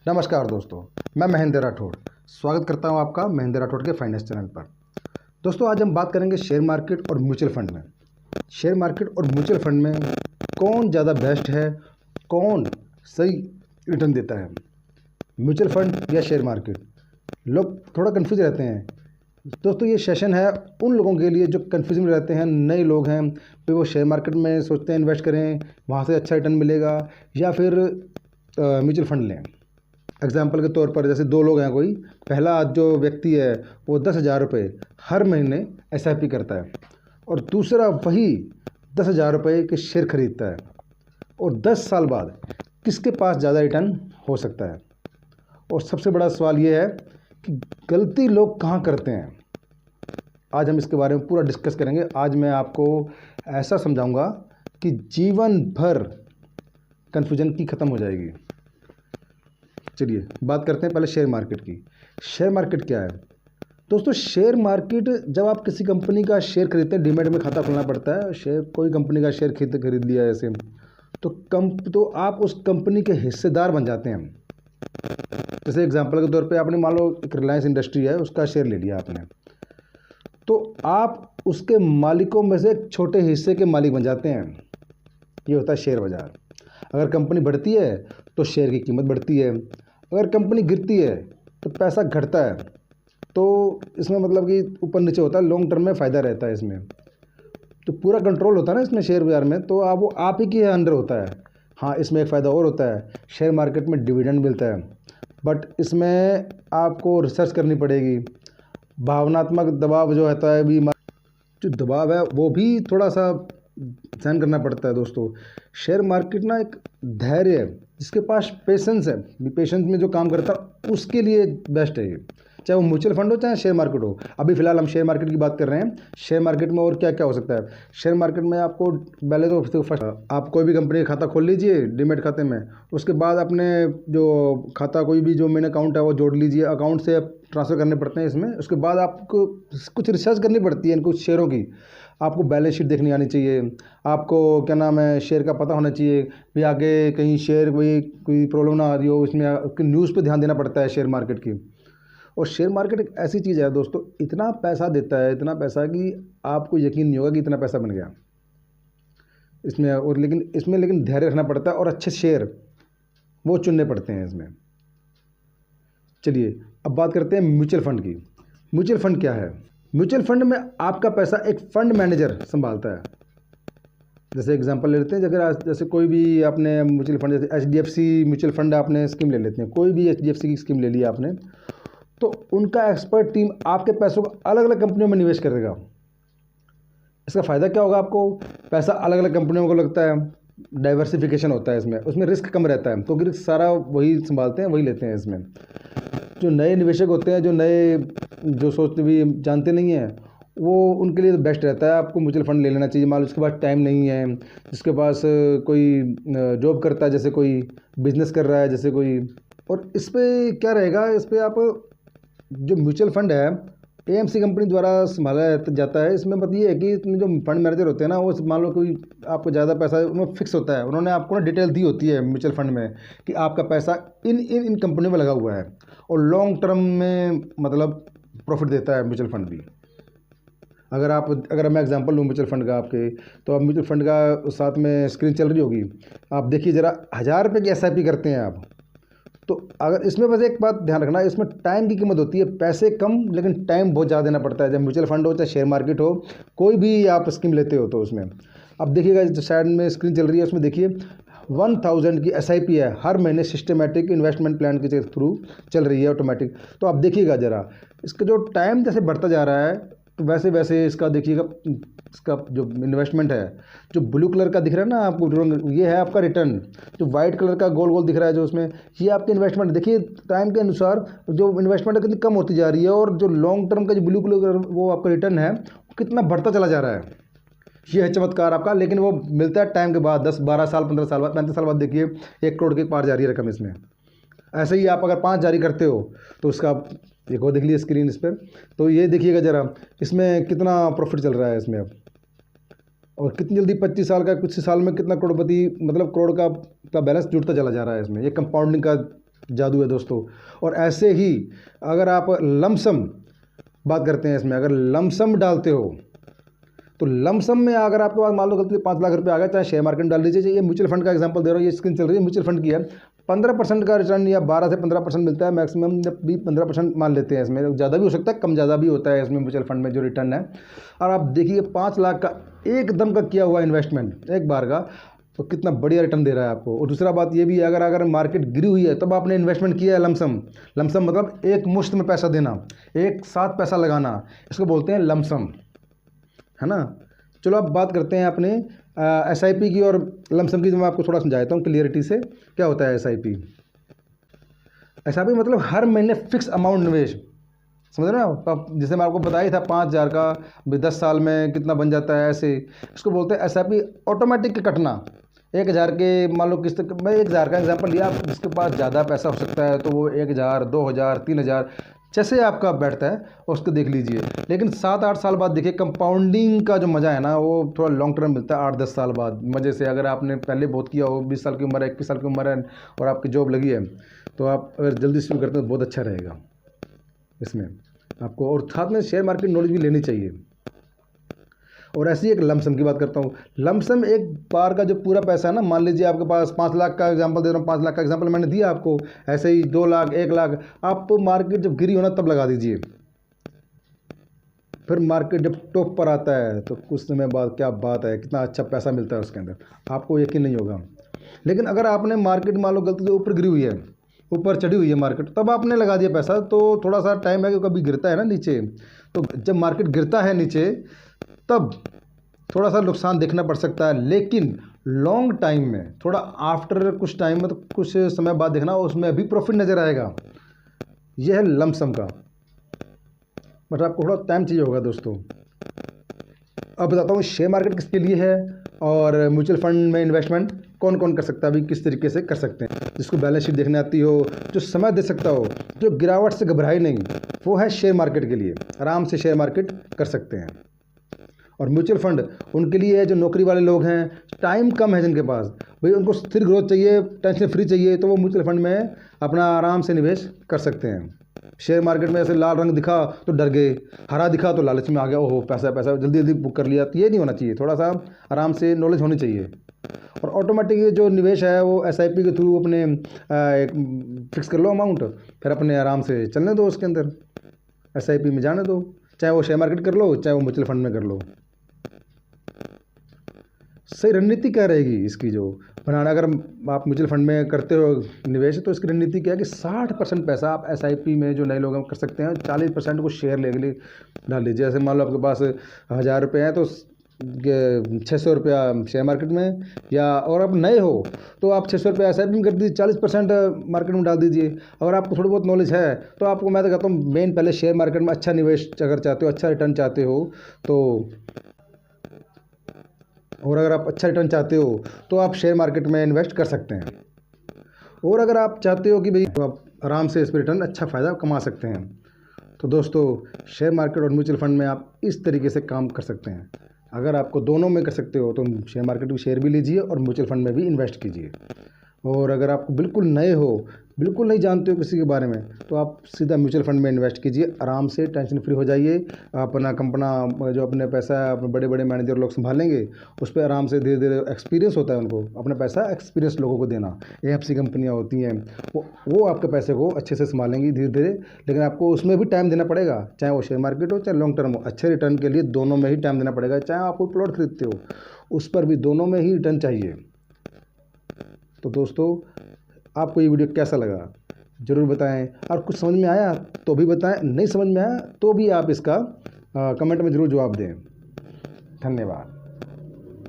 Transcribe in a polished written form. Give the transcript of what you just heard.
नमस्कार दोस्तों, मैं महेंद्र राठौड़ स्वागत करता हूं आपका महेंद्र राठौड़ के फाइनेंस चैनल पर। दोस्तों, आज हम बात करेंगे शेयर मार्केट और म्यूचुअल फंड में। शेयर मार्केट और म्यूचुअल फंड में कौन ज़्यादा बेस्ट है, कौन सही रिटर्न देता है, म्यूचुअल फंड या शेयर मार्केट। लोग थोड़ा कन्फ्यूज रहते हैं। दोस्तों, ये सेशन है उन लोगों के लिए जो कन्फ्यूजन में रहते हैं, नए लोग हैं, फिर वो शेयर मार्केट में सोचते हैं इन्वेस्ट करें, वहाँ से अच्छा रिटर्न मिलेगा, या फिर म्यूचुअल फंड लें। एग्जाम्पल के तौर पर जैसे दो लोग हैं, कोई पहला जो व्यक्ति है वो 10,000 रुपये हर महीने SIP करता है और दूसरा वही 10,000 रुपये के शेयर खरीदता है, और 10 साल बाद किसके पास ज़्यादा रिटर्न हो सकता है। और सबसे बड़ा सवाल ये है कि गलती लोग कहाँ करते हैं। आज हम इसके बारे में पूरा डिस्कस करेंगे। आज मैं आपको ऐसा समझाऊंगा कि जीवन भर कन्फ्यूजन की ख़त्म हो जाएगी। चलिए बात करते हैं पहले शेयर मार्केट की। शेयर मार्केट क्या है दोस्तों? शेयर मार्केट, जब आप किसी कंपनी का शेयर खरीदते हैं, डीमैट में खाता खोलना पड़ता है। शेयर, कोई कंपनी का शेयर खरीद लिया ऐसे, तो आप उस कंपनी के हिस्सेदार बन जाते हैं। जैसे एग्जांपल के तौर पे आपने मान लो एक रिलायंस इंडस्ट्री है, उसका शेयर ले लिया आपने, तो आप उसके मालिकों में से एक छोटे हिस्से के मालिक बन जाते हैं। ये होता है शेयर बाजार। अगर कंपनी बढ़ती है तो शेयर की कीमत बढ़ती है, अगर कंपनी गिरती है तो पैसा घटता है। तो इसमें मतलब कि ऊपर नीचे होता है, लॉन्ग टर्म में फ़ायदा रहता है इसमें। तो पूरा कंट्रोल होता है ना इसमें शेयर बाजार में, तो वो आप ही के अंडर होता है। हाँ, इसमें एक फ़ायदा और होता है, शेयर मार्केट में डिविडेंड मिलता है, बट इसमें आपको रिसर्च करनी पड़ेगी। भावनात्मक दबाव जो होता है, भी जो दबाव है वो भी थोड़ा सा सहन करना पड़ता है। दोस्तों, शेयर मार्केट ना एक धैर्य है, जिसके पास पेशेंस है, पेशेंस में जो काम करता है उसके लिए बेस्ट है ये, चाहे वो म्यूचुअल फंड हो चाहे शेयर मार्केट हो। अभी फ़िलहाल हम शेयर मार्केट की बात कर रहे हैं। शेयर मार्केट में और क्या क्या हो सकता है? शेयर मार्केट में आपको पहले तो फर्स्ट आप कोई भी कंपनी का खाता खोल लीजिए डीमैट खाते में। उसके बाद अपने जो खाता, कोई भी जो मेन अकाउंट है वो जोड़ लीजिए, अकाउंट से ट्रांसफ़र करने पड़ते हैं इसमें। उसके बाद आपको कुछ रिसर्च करनी पड़ती है इन कुछ शेयरों की। आपको बैलेंस शीट देखनी आनी चाहिए, आपको क्या नाम है शेयर का पता होना चाहिए, भी आगे कहीं शेयर कोई प्रॉब्लम ना आ रही हो, इसमें उसकी न्यूज़ पे ध्यान देना पड़ता है शेयर मार्केट की। और शेयर मार्केट एक ऐसी चीज़ है दोस्तों, इतना पैसा देता है, इतना पैसा कि आपको यकीन नहीं होगा कि इतना पैसा बन गया इसमें। और लेकिन धैर्य रखना पड़ता है और अच्छे शेयर वो चुनने पड़ते हैं इसमें। चलिए अब बात करते हैं म्यूचुअल फंड की। म्यूचुअल फंड क्या है? म्यूचुअल फंड में आपका पैसा एक फंड मैनेजर संभालता है। जैसे एग्जांपल ले लेते हैं, जैसे कोई भी आपने म्यूचुअल फंड, जैसे HDFC म्यूचुअल फंड आपने स्कीम ले लेते हैं, कोई भी HDFC की स्कीम ले ली आपने, तो उनका एक्सपर्ट टीम आपके पैसों को अलग अलग कंपनियों में निवेश करेगा। इसका फ़ायदा क्या होगा आपको? पैसा अलग अलग कंपनियों को लगता है, डाइवर्सिफिकेशन होता है इसमें, उसमें रिस्क कम रहता है, तो रिस्क सारा वही संभालते हैं, वही लेते हैं इसमें। जो नए निवेशक होते हैं, जो सोचते भी जानते नहीं हैं, वो उनके लिए बेस्ट रहता है आपको म्यूचुअल फंड ले लेना चाहिए। मान लो उसके पास टाइम नहीं है, जिसके पास कोई जॉब करता है, जैसे कोई बिजनेस कर रहा है, जैसे कोई, और इस पर क्या रहेगा, इस पर आप जो म्यूचुअल फंड है AMC कंपनी द्वारा संभाला जाता है। इसमें मतलब ये है कि इसमें जो फंड मैनेजर होते हैं ना, वो मान लो कोई आपको ज़्यादा पैसा उनमें फिक्स होता है, उन्होंने आपको ना डिटेल दी होती है म्यूचुअल फंड में कि आपका पैसा इन कंपनियों में लगा हुआ है, और लॉन्ग टर्म में मतलब प्रॉफिट देता है म्यूचुअल फंड भी। अगर मैं एग्जांपल लूँ म्यूचुअल फंड का आपके, तो आप म्यूचुअल फंड का साथ में स्क्रीन चल रही होगी, आप देखिए ज़रा, 1,000 रुपये की SIP करते हैं आप, तो अगर इसमें बस एक बात ध्यान रखना, इसमें टाइम की कीमत होती है। पैसे कम लेकिन टाइम बहुत ज़्यादा देना पड़ता है, चाहे म्यूचुअल फंड हो चाहे शेयर मार्केट हो, कोई भी आप स्कीम लेते हो तो उसमें। अब देखिएगा जो साइड में स्क्रीन चल रही है, उसमें देखिए 1,000 की SIP है, हर महीने सिस्टमेटिक इन्वेस्टमेंट प्लान के थ्रू चल रही है, ऑटोमेटिक। तो आप देखिएगा ज़रा, इसका जो टाइम जैसे बढ़ता जा रहा है, तो वैसे वैसे इसका देखिएगा, इसका जो इन्वेस्टमेंट है, जो ब्लू कलर का दिख रहा है ना आपको, ये है आपका रिटर्न। जो वाइट कलर का गोल गोल दिख रहा है जो उसमें, ये आपकी इन्वेस्टमेंट। देखिए टाइम के अनुसार जो इन्वेस्टमेंट है कितनी कम होती जा रही है, और जो लॉन्ग टर्म का जो ब्लू कलर वो आपका रिटर्न है, वो कितना बढ़ता चला जा रहा है। ये है चमत्कार आपका, लेकिन वो मिलता है टाइम के बाद, 10-12 साल, 15 साल बाद, 35 साल बाद। देखिए 1 करोड़ के पार जा रही है रकम इसमें। ऐसे ही आप अगर 5 जारी करते हो तो उसका एक और देख लीजिए स्क्रीन इस पर, तो ये देखिएगा ज़रा इसमें कितना प्रॉफिट चल रहा है इसमें अब, और कितनी जल्दी 25 साल का, कुछ साल में कितना करोड़पति, मतलब करोड़ का बैलेंस जुड़ता चला जा रहा है इसमें। ये कंपाउंडिंग का जादू है दोस्तों। और ऐसे ही अगर आप लमसम बात करते हैं, इसमें अगर लमसम डालते हो तो लमसम में अगर आपके पास मान लो गलती से 5 लाख रुपए आ गए, चाहे शेयर मार्केट में डाल दीजिए। ये म्यूचुअल फंड का एग्जांपल दे रहा हूँ, ये स्कीम चल रही है म्यूचुअल फंड की है। 15% का रिटर्न या 12 से 15% मिलता है मैक्सिमम, भी 15% मान लेते हैं। इसमें ज़्यादा भी हो सकता है, कम ज़्यादा भी होता है इसमें म्यूचुअल फंड में जो रिटर्न है। और आप देखिए 5 लाख का एकदम का किया हुआ इन्वेस्टमेंट एक बार का, तो कितना बढ़िया रिटर्न दे रहा है आपको। और दूसरा बात ये भी है, अगर मार्केट गिरी हुई है तब आपने इन्वेस्टमेंट किया है लमसम। लमसम मतलब एक मुश्त में पैसा देना, एक साथ पैसा लगाना, इसको बोलते हैं लमसम, है ना। चलो अब बात करते हैं अपने SIP की और लमसम की। मैं आपको थोड़ा समझाता हूँ क्लियरिटी से क्या होता है SIP। SIP मतलब हर महीने फिक्स अमाउंट निवेश, समझ रहे हो आप। जैसे मैं आपको बताया था 5,000 का 10 साल में कितना बन जाता है, ऐसे इसको बोलते हैं SIP। ऑटोमेटिक कटना 1,000 के, मान लो किस्त, मैं 1,000 का एग्जांपल लिया। आप जिसके पास ज़्यादा पैसा हो सकता है तो वो 1,000, 2,000, 3,000 जैसे आपका बैठता है उसको देख लीजिए। लेकिन 7-8 साल बाद देखिए कंपाउंडिंग का जो मज़ा है ना, वो थोड़ा लॉन्ग टर्म मिलता है 8-10 साल बाद मज़े से। अगर आपने पहले बहुत किया हो, 20 साल की उम्र है, 21 साल की उम्र है और आपकी जॉब लगी है, तो आप अगर जल्दी शुरू करते हैं तो बहुत अच्छा रहेगा इसमें आपको। और साथ में शेयर मार्केट नॉलेज भी लेनी चाहिए। और ऐसी एक लमसम की बात करता हूँ। लमसम एक बार का जो पूरा पैसा है ना, मान लीजिए आपके पास 5 लाख का एग्जांपल दे रहा हूँ, 5 लाख का एग्जांपल मैंने दिया आपको। ऐसे ही 2 लाख, 1 लाख आप मार्केट जब गिरी हो ना तब लगा दीजिए। फिर मार्केट जब टॉप पर आता है तो कुछ समय बाद क्या बात है, कितना अच्छा पैसा मिलता है उसके अंदर, आपको यकीन नहीं होगा। लेकिन अगर आपने मार्केट मान लो गलती से ऊपर गिरी हुई है, ऊपर चढ़ी हुई है मार्केट, तब आपने लगा दिया पैसा, तो थोड़ा सा टाइम है कि कभी गिरता है ना नीचे, तो जब मार्केट गिरता है नीचे तब थोड़ा सा नुकसान देखना पड़ सकता है। लेकिन लॉन्ग टाइम में, थोड़ा आफ्टर कुछ टाइम में, तो कुछ समय बाद देखना उसमें भी प्रॉफिट नज़र आएगा। यह है लमसम का, बट आपको थोड़ा टाइम चाहिए होगा दोस्तों। अब बताता हूँ शेयर मार्केट किसके लिए है और म्यूचुअल फंड में इन्वेस्टमेंट कौन कौन कर सकता है, अभी किस तरीके से कर सकते हैं। जिसको बैलेंस शीट देखने आती हो, जो समय दे सकता हो, जो गिरावट से घबराए नहीं, वो है शेयर मार्केट के लिए। आराम से शेयर मार्केट कर सकते हैं। और म्यूचुअल फंड उनके लिए है जो नौकरी वाले लोग हैं, टाइम कम है जिनके पास, भाई उनको स्थिर ग्रोथ चाहिए, टेंशन फ्री चाहिए, तो वो म्यूचुअल फंड में अपना आराम से निवेश कर सकते हैं। शेयर मार्केट में ऐसे लाल रंग दिखा तो डर गए, हरा दिखा तो लालच में आ गया, ओहो पैसा पैसा, जल्दी जल्दी बुक कर लिया। तो ये नहीं होना चाहिए, थोड़ा सा आराम से नॉलेज होनी चाहिए। और ऑटोमेटिक जो निवेश है वो SIP के थ्रू अपने फिक्स कर लो अमाउंट, फिर अपने आराम से चलने दो उसके अंदर, SIP में जाने दो। चाहे वो शेयर मार्केट कर लो, चाहे वो म्यूचुअल फंड में कर लो। सही रणनीति क्या रहेगी इसकी जो बनाना, अगर आप म्यूचुअल फंड में करते हो निवेश, तो इसकी रणनीति क्या है कि 60% पैसा आप SIP में जो नए लोग हैं कर सकते हैं, 40% को शेयर ले लिए डाल लीजिए। जैसे मान लो आपके पास 1,000 रुपये हैं तो 600 रुपया शेयर मार्केट में, या और आप नए हो तो आप 600 रुपया SIP में कर दीजिए, 40% मार्केट में डाल दीजिए। अगर आपको थोड़ी बहुत नॉलेज है तो आपको मैं तो कहता हूँ मेन पहले शेयर मार्केट में अच्छा निवेश अगर चाहते हो, अच्छा रिटर्न चाहते हो तो, और अगर आप अच्छा रिटर्न चाहते हो तो आप शेयर मार्केट में इन्वेस्ट कर सकते हैं। और अगर आप चाहते हो कि भाई आप आराम से इस पर रिटर्न अच्छा फ़ायदा कमा सकते हैं, तो दोस्तों शेयर मार्केट और म्यूचुअल फंड में आप इस तरीके से काम कर सकते हैं। अगर आपको दोनों में कर सकते हो तो शेयर मार्केट में शेयर भी लीजिए और म्यूचुअल फंड में भी इन्वेस्ट कीजिए। और अगर आप बिल्कुल नए हो, बिल्कुल नहीं जानते हो किसी के बारे में, तो आप सीधा म्यूचुअल फंड में इन्वेस्ट कीजिए, आराम से टेंशन फ्री हो जाइए। अपना कंपना जो अपने पैसा अपने बड़े बड़े मैनेजर लोग संभालेंगे, उस पर आराम से धीरे धीरे एक्सपीरियंस होता है उनको, अपना पैसा एक्सपीरियंस लोगों को देना। AFC कंपनियाँ होती हैं, वो आपके पैसे को अच्छे से संभालेंगी धीरे धीरे, लेकिन आपको उसमें भी टाइम देना पड़ेगा, चाहे वो शेयर मार्केट हो चाहे लॉन्ग टर्म हो। अच्छे रिटर्न के लिए दोनों में ही टाइम देना पड़ेगा। चाहे आप कोई प्लॉट खरीदते हो उस पर भी दोनों में ही रिटर्न चाहिए। तो दोस्तों आपको ये वीडियो कैसा लगा ज़रूर बताएं, और कुछ समझ में आया तो भी बताएं, नहीं समझ में आया तो भी आप इसका कमेंट में ज़रूर जवाब दें। धन्यवाद।